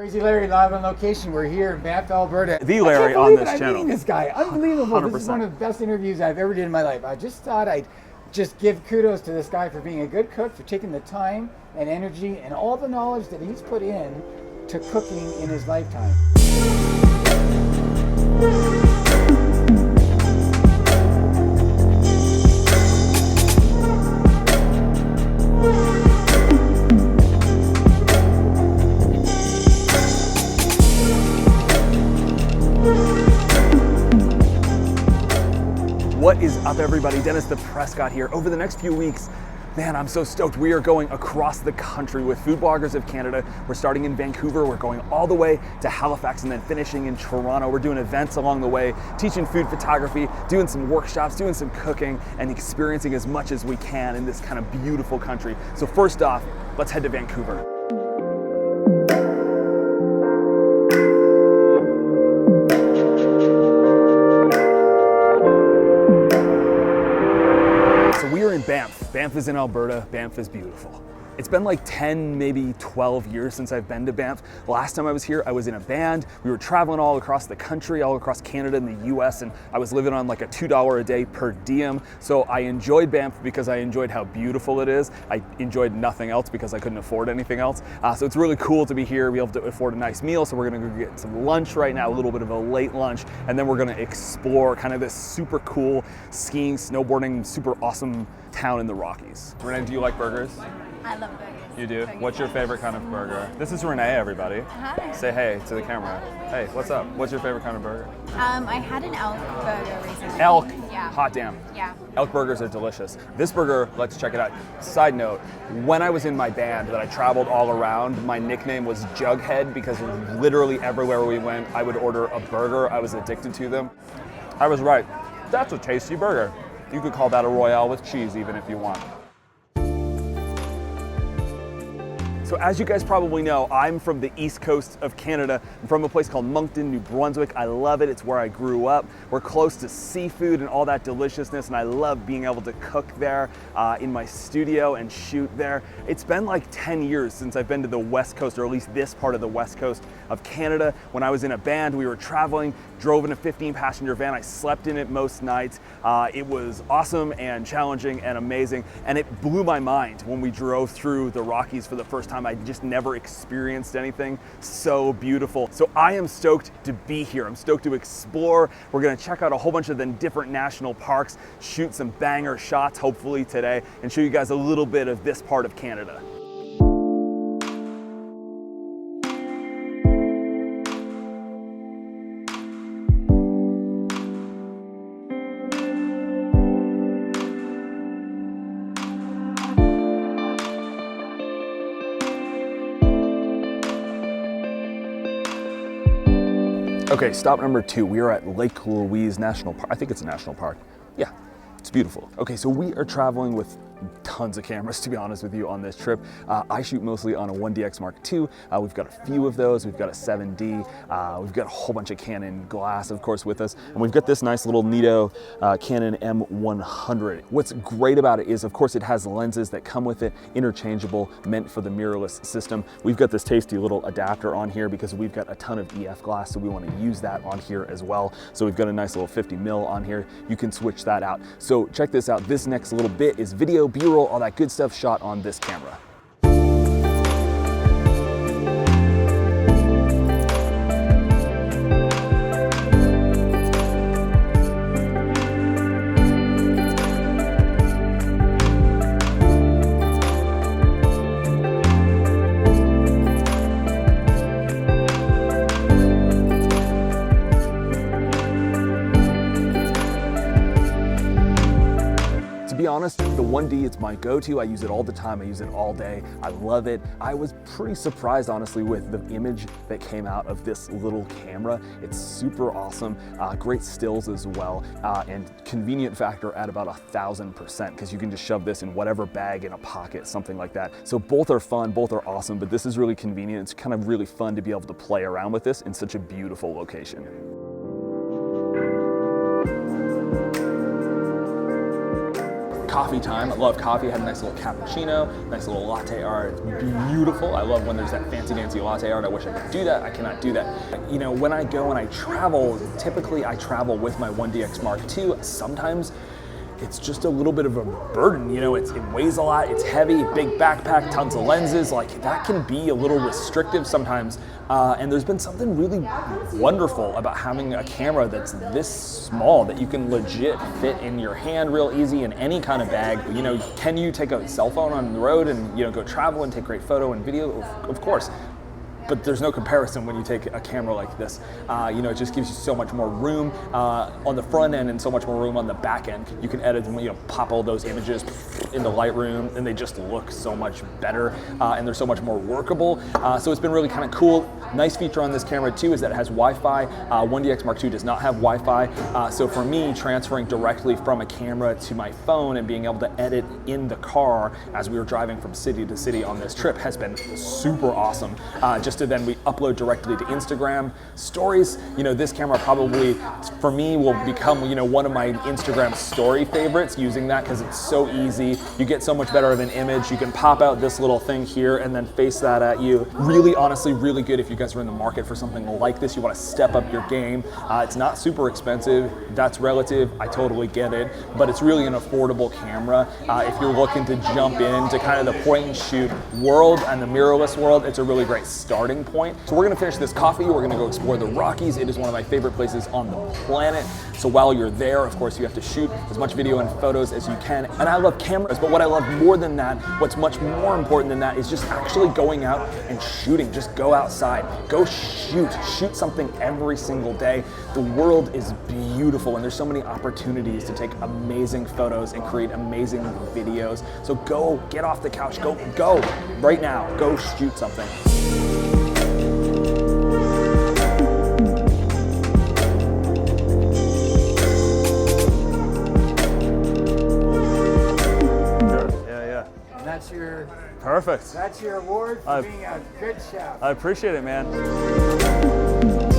Crazy Larry live on location. We're here in Banff, Alberta. The Larry on this I'm channel. meeting this guy. Unbelievable. 100%. This is one of the best interviews I've ever did in my life. I just thought I'd just give kudos to this guy for being a good cook, for taking the time and energy and all the knowledge that he's put in to cooking in his lifetime. What is up, everybody? Dennis the Prescott here. Over the next few weeks, man, I'm so stoked. We are going across the country with Food Bloggers of Canada. We're starting in Vancouver. We're going all the way to Halifax and then finishing in Toronto. We're doing events along the way, teaching food photography, doing some workshops, doing some cooking, and experiencing as much as we can in this kind of beautiful country. So first off, let's head to Vancouver. Banff. Banff is in Alberta. Banff is beautiful. It's been like 10, maybe 12 years since I've been to Banff. The last time I was here, I was in a band. We were traveling all across the country, all across Canada and the US, and I was living on like a $2 a day per diem. So I enjoyed Banff because I enjoyed how beautiful it is. I enjoyed nothing else because I couldn't afford anything else. So it's really cool to be here, be able to afford a nice meal. So we're gonna go get some lunch right now, a little bit of a late lunch, and then we're gonna explore kind of this super cool skiing, snowboarding, super awesome town in the Rockies. Renee, do you like burgers? I love burgers. You do? What's your favorite kind of burger? This is Renee, everybody. Hi. Say hey to the camera. Hey, what's up? What's your favorite kind of burger? I had an elk burger recently. Elk. Yeah. Hot damn. Yeah. Elk burgers are delicious. This burger, let's check it out. Side note, when I was in my band that I traveled all around, my nickname was Jughead because literally everywhere we went, I would order a burger. I was addicted to them. I was right. That's a tasty burger. You could call that a Royale with cheese even if you want. So as you guys probably know, I'm from the east coast of Canada. I'm from a place called Moncton, New Brunswick. I love it. It's where I grew up. We're close to seafood and all that deliciousness, and I love being able to cook there in my studio and shoot there. It's been like 10 years since I've been to the west coast, or at least this part of the west coast of Canada. When I was in a band, we were traveling, drove in a 15-passenger van. I slept in it most nights. It was awesome and challenging and amazing, and it blew my mind when we drove through the Rockies for the first time. I just never experienced anything so beautiful. So I am stoked to be here. I'm stoked to explore. We're gonna check out a whole bunch of the different national parks, shoot some banger shots hopefully today, and show you guys a little bit of this part of Canada. Okay, stop number 2. We are at Lake Louise National Park. I think it's a national park. Yeah, it's beautiful. Okay, so we are traveling with tons of cameras, to be honest with you, on this trip. I shoot mostly on a 1DX Mark II. We've got a few of those. We've got a 7D. We've got a whole bunch of Canon glass, of course, with us. And we've got this nice little neato Canon M100. What's great about it is, of course, it has lenses that come with it, interchangeable, meant for the mirrorless system. We've got this tasty little adapter on here because we've got a ton of EF glass, so we want to use that on here as well. So we've got a nice little 50 mil on here. You can switch that out. So check this out. This next little bit is video, B-roll, all that good stuff shot on this camera. To be honest, the 1D, it's my go-to. I use it all the time. I use it all day. I love it. I was pretty surprised, honestly, with the image that came out of this little camera. It's super awesome. Great stills as well, and convenient factor at about 1000%, because you can just shove this in whatever bag in a pocket, something like that. So both are fun, both are awesome, but this is really convenient. It's kind of really fun to be able to play around with this in such a beautiful location. coffee time. I love coffee. I had a nice little cappuccino, nice little latte art. It's beautiful. I love when there's that fancy dancy latte art. I wish I could do that. I cannot do that. You know, when I go and I travel, typically I travel with my 1DX Mark II. Sometimes it's just a little bit of a burden, you know, it weighs a lot, it's heavy, big backpack, tons of lenses, like that can be a little restrictive sometimes. And there's been something really wonderful about having a camera that's this small, that you can legit fit in your hand real easy in any kind of bag. You know, can you take a cell phone on the road and, you know, go travel and take great photo and video? Of course. But there's no comparison when you take a camera like this. You know, it just gives you so much more room on the front end and so much more room on the back end. You can edit and, you know, pop all those images into Lightroom and they just look so much better and they're so much more workable. So it's been really kind of cool. Nice feature on this camera too is that it has Wi-Fi. 1DX Mark II does not have Wi-Fi. So for me, transferring directly from a camera to my phone and being able to edit in the car as we were driving from city to city on this trip has been super awesome. Just to then we upload directly to Instagram stories. You know, this camera probably for me will become, you know, one of my Instagram story favorites, using that because it's so easy. You get so much better of an image. You can pop out this little thing here and then face that at you. Really, honestly, really good if you guys are in the market for something like this. You want to step up your game. It's not super expensive. That's relative. I totally get it, but it's really an affordable camera. If you're looking to jump into kind of the point and shoot world and the mirrorless world, it's a really great starting point. So we're gonna finish this coffee. We're gonna go explore the Rockies. It is one of my favorite places on the planet. So while you're there, of course, you have to shoot as much video and photos as you can. And I love cameras, but what I love more than that, what's much more important than that, is just actually going out and shooting. Just go outside, go shoot something every single day. The world is beautiful and there's so many opportunities to take amazing photos and create amazing videos. So go, get off the couch, go right now, go shoot something. Perfect. That's your award for being a good chef. I appreciate it, man.